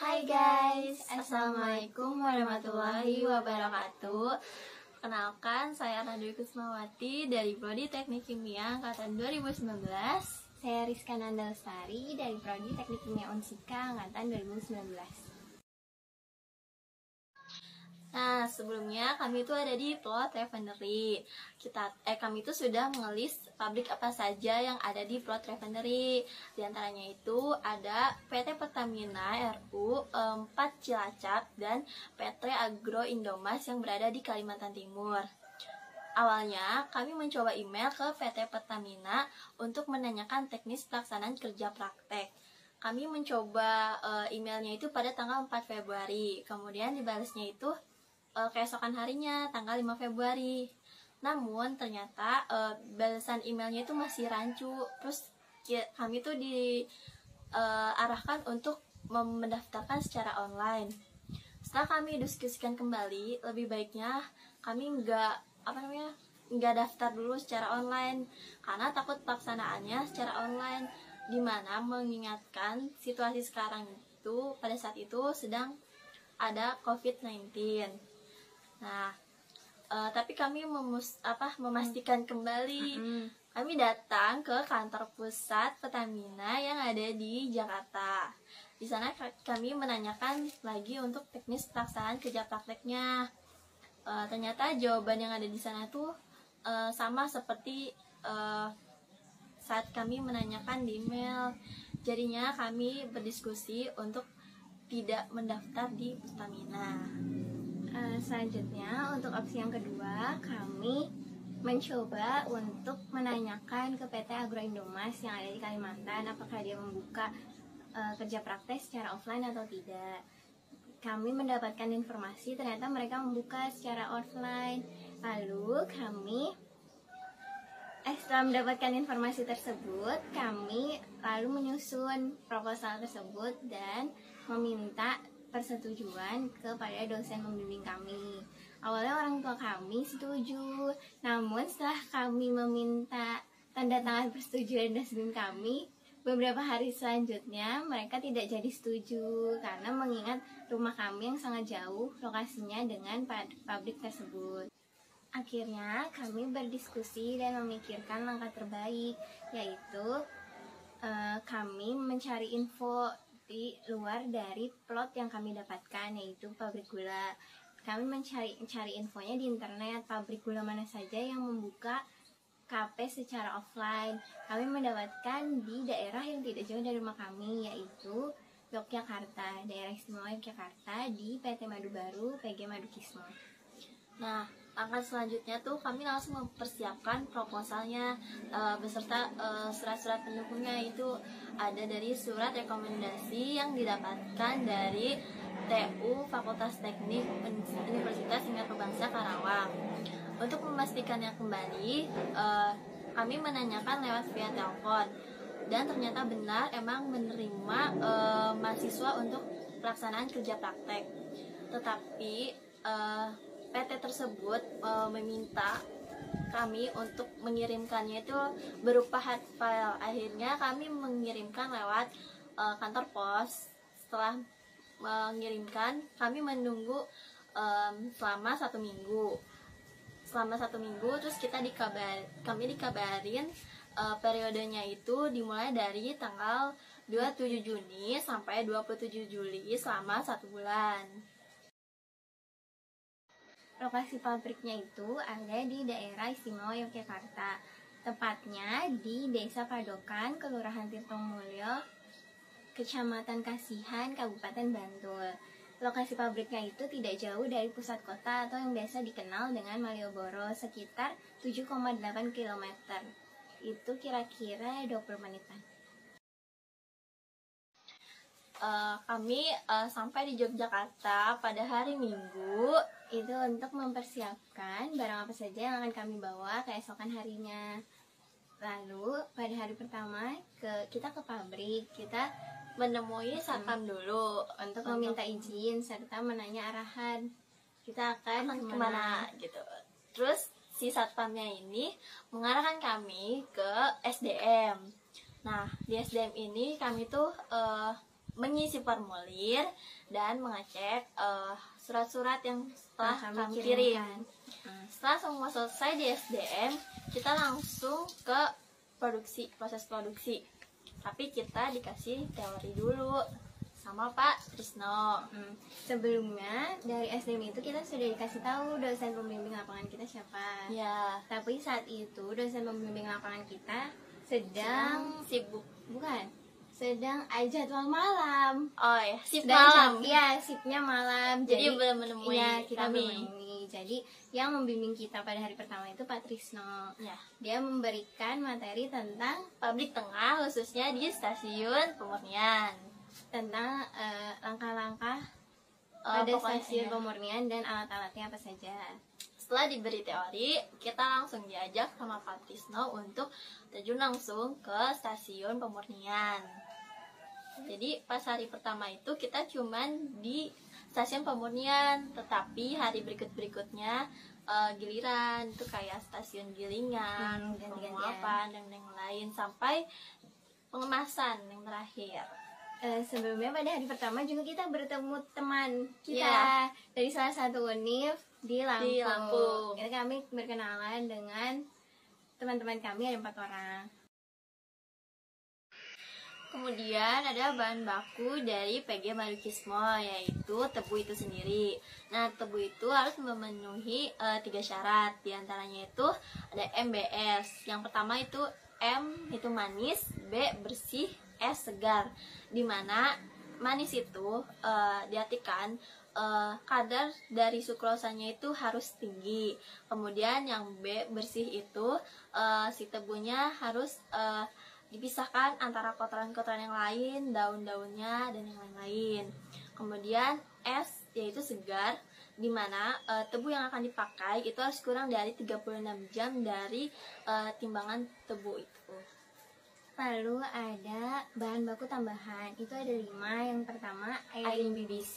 Hai guys, Assalamualaikum warahmatullahi wabarakatuh. Kenalkan, saya Radwi Kusmawati dari Prodi Teknik Kimia Angkatan 2019. Saya Rizka Nandalsari dari Prodi Teknik Kimia Unsika Angkatan 2019. Nah, sebelumnya kami itu ada di Plot Refinery. Kami itu sudah mengelis pabrik apa saja yang ada di Plot Refinery. Di antaranya itu ada PT Pertamina RU 4 Cilacap dan PT Agro Indomas yang berada di Kalimantan Timur. Awalnya, kami mencoba email ke PT Pertamina untuk menanyakan teknis pelaksanaan kerja praktek. Kami mencoba emailnya itu pada tanggal 4 Februari. Kemudian dibalasnya itu keesokan harinya, tanggal 5 Februari. Namun, ternyata balasan emailnya itu masih rancu. Terus kami tuh diarahkan untuk mendaftarkan secara online. Setelah kami diskusikan kembali, lebih baiknya kami nggak daftar dulu secara online karena takut pelaksanaannya secara online, dimana mengingatkan situasi sekarang itu pada saat itu sedang ada COVID-19. Nah, tapi kami memastikan kembali. Kami datang ke kantor pusat Pertamina yang ada di Jakarta. Di sana kami menanyakan lagi untuk teknis pelaksanaan kerja prakteknya. Ternyata jawaban yang ada di sana tuh sama seperti saat kami menanyakan di email. Jadinya kami berdiskusi untuk tidak mendaftar di Pertamina. Selanjutnya, untuk opsi yang kedua, kami mencoba untuk menanyakan ke PT Agro Indomas yang ada di Kalimantan apakah dia membuka kerja praktek secara offline atau tidak. Kami mendapatkan informasi ternyata mereka membuka secara offline. Lalu setelah mendapatkan informasi tersebut, kami lalu menyusun proposal tersebut dan meminta persetujuan kepada dosen pembimbing kami. Awalnya orang tua kami setuju, namun setelah kami meminta tanda tangan persetujuan dosen kami, beberapa hari selanjutnya mereka tidak jadi setuju karena mengingat rumah kami yang sangat jauh lokasinya dengan pabrik tersebut. Akhirnya kami berdiskusi dan memikirkan langkah terbaik, yaitu kami mencari info di luar dari plot yang kami dapatkan, yaitu pabrik gula. Kami mencari infonya di internet, pabrik gula mana saja yang membuka KP secara offline. Kami mendapatkan di daerah yang tidak jauh dari rumah kami, yaitu Yogyakarta, daerah istimewa Yogyakarta di PT Madu Baru, PG Madukismo. Nah, langkah selanjutnya tuh kami langsung mempersiapkan proposalnya beserta surat-surat pendukungnya. Itu ada dari surat rekomendasi yang didapatkan dari TU Fakultas Teknik Universitas Singapura Bangsa Karawang. Untuk memastikannya kembali, kami menanyakan lewat via telepon dan ternyata benar emang menerima mahasiswa untuk pelaksanaan kerja praktek. Tetapi PT tersebut meminta kami untuk mengirimkannya itu berupa hard file. Akhirnya kami mengirimkan lewat kantor pos. Setelah mengirimkan, kami menunggu selama 1 minggu. Selama 1 minggu, terus kami dikabarin periodenya itu dimulai dari tanggal 27 Juni sampai 27 Juli selama 1 bulan. Lokasi pabriknya itu ada di daerah istimewa Yogyakarta, tepatnya di Desa Padokan, Kelurahan Tirtomulyo, Kecamatan Kasihan, Kabupaten Bantul. Lokasi pabriknya itu tidak jauh dari pusat kota atau yang biasa dikenal dengan Malioboro, sekitar 7,8 km. Itu kira-kira 20 menitan. Kami sampai di Yogyakarta pada hari Minggu. Itu untuk mempersiapkan barang apa saja yang akan kami bawa keesokan harinya. Lalu pada hari pertama kita ke pabrik, kita menemui satpam dulu untuk meminta izin serta menanya arahan kita akan kemana gitu. Terus si satpamnya ini mengarahkan kami ke SDM. Nah, di SDM ini kami tuh mengisi formulir dan mengecek surat-surat yang telah kami kirim. kirimkan. Setelah semua selesai di SDM, kita langsung ke proses produksi. Tapi kita dikasih teori dulu sama Pak Trisno. Sebelumnya dari SDM itu kita sudah dikasih tahu dosen pembimbing lapangan kita siapa. Ya, Tapi saat itu dosen pembimbing lapangan kita sedang sibuk. sedang jadwal malam. Oh ya, shift Dan malam. Iya, shiftnya malam. Jadi belum menemui iya, kita kami. belum menemui. Jadi yang membimbing kita pada hari pertama itu Pak Trisno. Ya, Dia memberikan materi tentang pabrik tengah khususnya di stasiun pemurnian. tentang langkah-langkah Eh, pada pokoknya, stasiun iya. pemurnian dan alat-alatnya apa saja. Setelah diberi teori, kita langsung diajak sama Pak Trisno untuk terjun langsung ke stasiun pemurnian. Jadi pas hari pertama itu kita cuman di stasiun pemurnian, tetapi hari berikutnya giliran itu kayak stasiun Gilingan, ganti-gantian. penguapan dan yang lain sampai pengemasan yang terakhir. Sebelumnya pada hari pertama juga kita bertemu teman kita Iya. dari salah satu univ di Lampung. Di Lampung. Jadi kami berkenalan dengan teman-teman kami, ada 4 orang. Kemudian ada bahan baku dari PG Marukismo, yaitu tebu itu sendiri. Nah, tebu itu harus memenuhi 3 syarat. Di antaranya itu ada MBS. Yang pertama itu M itu manis, B bersih, S segar. Dimana manis itu diartikan kadar dari sukrosanya itu harus tinggi. Kemudian yang B bersih itu si tebunya harus dipisahkan antara kotoran-kotoran yang lain, daun-daunnya dan yang lain-lain. Kemudian S yaitu segar, di mana tebu yang akan dipakai itu harus kurang dari 36 jam dari timbangan tebu itu. Lalu ada bahan baku tambahan, itu ada 5. Yang pertama Air BBC,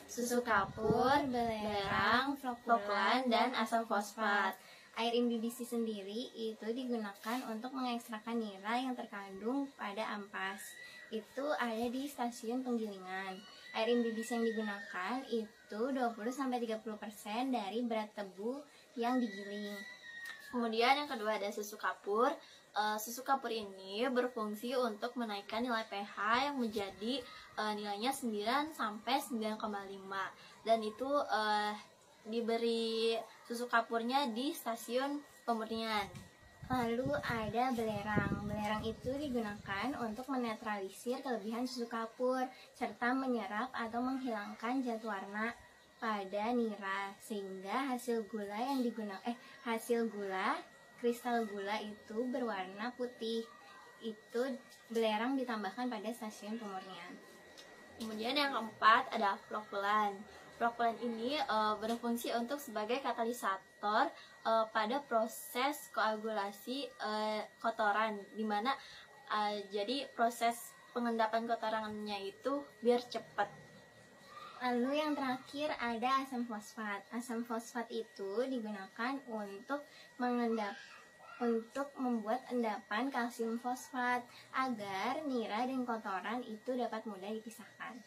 susu kapur, belerang, flokulan, dan asam fosfat. Air BBC sendiri itu digunakan untuk mengekstrakan nira yang terkandung pada ampas. Itu ada di stasiun penggilingan. Air BBC yang digunakan itu 20-30% dari berat tebu yang digiling. Kemudian yang kedua ada susu kapur. Susu kapur ini berfungsi untuk menaikkan nilai pH yang menjadi nilainya 9 sampai 9,5, dan itu diberi susu kapurnya di stasiun pemurnian. Lalu ada belerang. Belerang itu digunakan untuk menetralisir kelebihan susu kapur serta menyerap atau menghilangkan zat warna pada nira, sehingga hasil gula kristal gula itu berwarna putih. Itu belerang ditambahkan pada stasiun pemurnian. Kemudian yang keempat ada flokulan. Flokulan ini berfungsi untuk sebagai katalisator pada proses koagulasi kotoran, dimana jadi proses pengendapan kotorannya itu biar cepat. Lalu yang terakhir ada asam fosfat. Asam fosfat itu digunakan untuk membuat endapan kalsium fosfat agar nira dan kotoran itu dapat mudah dipisahkan.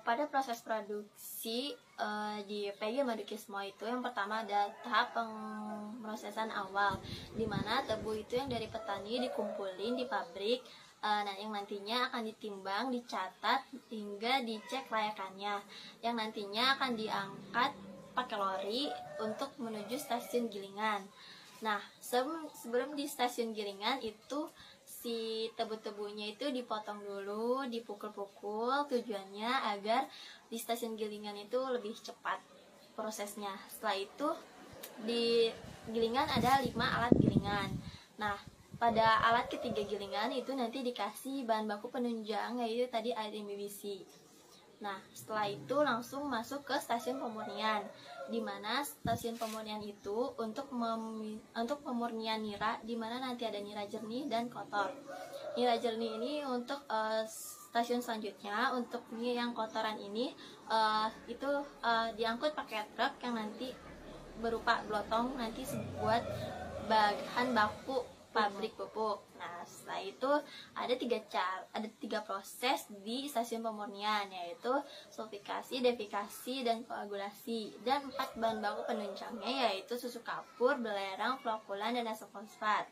Pada proses produksi di PG Marukismo itu yang pertama ada tahap pemrosesan awal, di mana tebu itu yang dari petani dikumpulin di pabrik, yang nantinya akan ditimbang, dicatat hingga dicek layakannya, yang nantinya akan diangkat pakai lori untuk menuju stasiun Gilingan. Nah, sebelum di stasiun Gilingan itu si tebu-tebunya itu dipotong dulu, dipukul-pukul, tujuannya agar di stasiun Gilingan itu lebih cepat prosesnya. Setelah itu di Gilingan ada 5 alat gilingan. Nah, pada alat ketiga gilingan itu nanti dikasih bahan baku penunjang, yaitu tadi air BBC. Nah, setelah itu langsung masuk ke stasiun pemurnian, di mana stasiun pemurnian itu untuk pemurnian nira, di mana nanti ada nira jernih dan kotor. Nira jernih ini untuk stasiun selanjutnya. Untuk yang kotoran ini itu diangkut pakai truk yang nanti berupa blotong, nanti buat bahan baku pabrik pupuk. Nah, setelah itu ada tiga proses di stasiun pemurnian, yaitu sulfikasi, defikasi, dan koagulasi. Dan 4 bahan baku penunjangnya yaitu susu kapur, belerang, flokulan, dan asofosfat.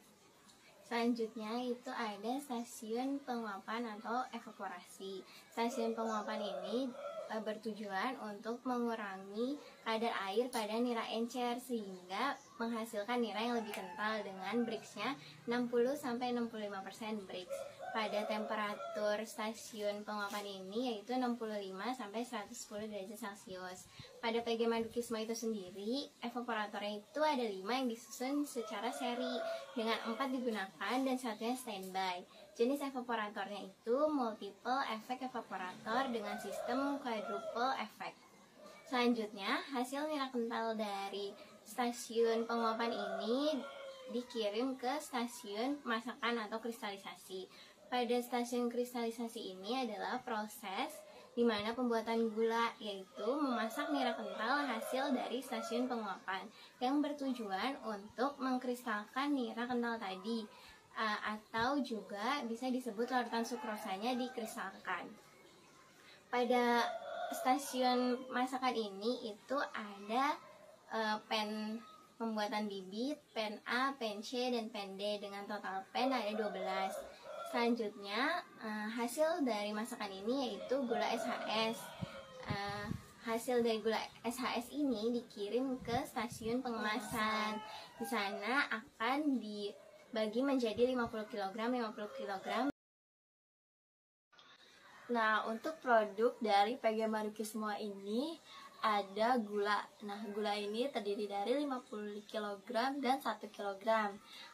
Selanjutnya itu ada stasiun penguapan atau evaporasi. Stasiun penguapan ini bertujuan untuk mengurangi kadar air pada nira encer sehingga menghasilkan nira yang lebih kental dengan Brix-nya 60-65% Brix. Pada temperatur stasiun penguapan ini yaitu 65-110 derajat Celcius. Pada PG Madukismo itu sendiri, evaporatornya itu ada 5 yang disusun secara seri dengan 4 digunakan dan satunya standby. Jenis evaporatornya itu multiple effect evaporator dengan sistem quadruple effect. Selanjutnya, hasil nira kental dari stasiun penguapan ini dikirim ke stasiun masakan atau kristalisasi. Pada stasiun kristalisasi ini adalah proses di mana pembuatan gula, yaitu memasak nira kental hasil dari stasiun penguapan yang bertujuan untuk mengkristalkan nira kental tadi, atau juga bisa disebut larutan sukrosanya dikristalkan. Pada stasiun masakan ini itu ada pen pembuatan bibit, pen A, pen C, dan pen D dengan total pen ada 12. Selanjutnya hasil dari masakan ini yaitu gula SHS. Hasil dari gula SHS ini dikirim ke stasiun pengemasan. Di sana akan dibagi menjadi 50 kg, 50 kg. Nah, untuk produk dari PG Madukismo ini ada gula. Nah, gula ini terdiri dari 50 kg dan 1 kg.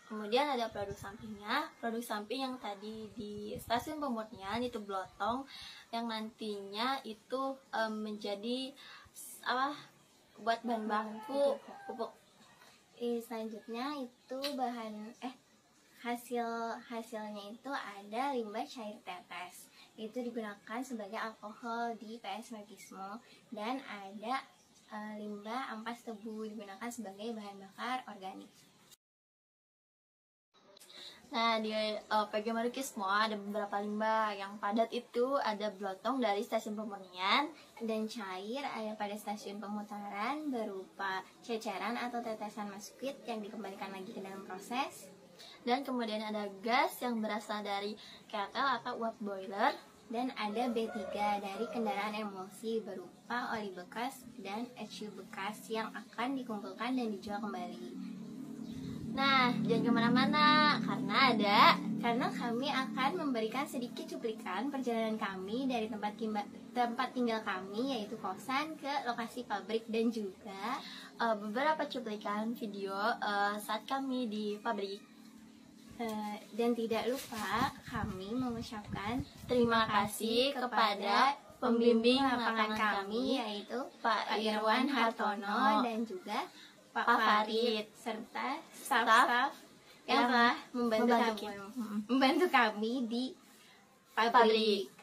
Kemudian ada produk sampingnya. Produk samping yang tadi di stasiun pemurnian itu blotong, yang nantinya itu menjadi buat bahan baku pupuk. Selanjutnya itu hasilnya itu ada limbah cair tetes. Itu digunakan sebagai alkohol di PS Madukismo, dan ada limbah ampas tebu digunakan sebagai bahan bakar organik. Nah, di PG Madukismo ada beberapa limbah. Yang padat itu ada blotong dari stasiun pemurnian, dan cair ada pada stasiun pemutaran berupa ceceran atau tetesan maskuit yang dikembalikan lagi ke dalam proses. Dan kemudian ada gas yang berasal dari ketel atau uap boiler. Dan ada B3 dari kendaraan emulsi berupa oli bekas dan HU bekas yang akan dikumpulkan dan dijual kembali. Nah, jangan kemana-mana karena kami akan memberikan sedikit cuplikan perjalanan kami dari tempat tinggal kami, yaitu kosan, ke lokasi pabrik, dan juga beberapa cuplikan video saat kami di pabrik. Dan tidak lupa kami mengucapkan terima kasih kepada pembimbing lapangan kami, yaitu Pak Irwan Hartono dan juga Pak Farid, serta staf-staf yang telah membantu kami di pabrik.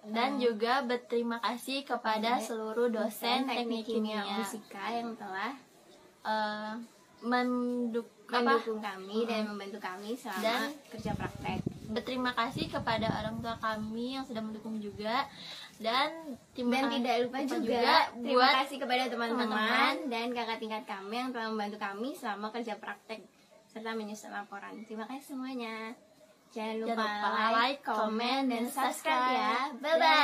Dan juga berterima kasih kepada seluruh dosen teknik kimia fisika yang telah mendukung kami dan membantu kami selama kerja praktek. Berterima kasih kepada orang tua kami yang sudah mendukung juga, dan tidak lupa juga terima kasih kepada teman-teman dan kakak tingkat kami yang telah membantu kami selama kerja praktek serta menyusun laporan. Terima kasih semuanya. Jangan lupa like, komen, dan subscribe ya. Bye bye.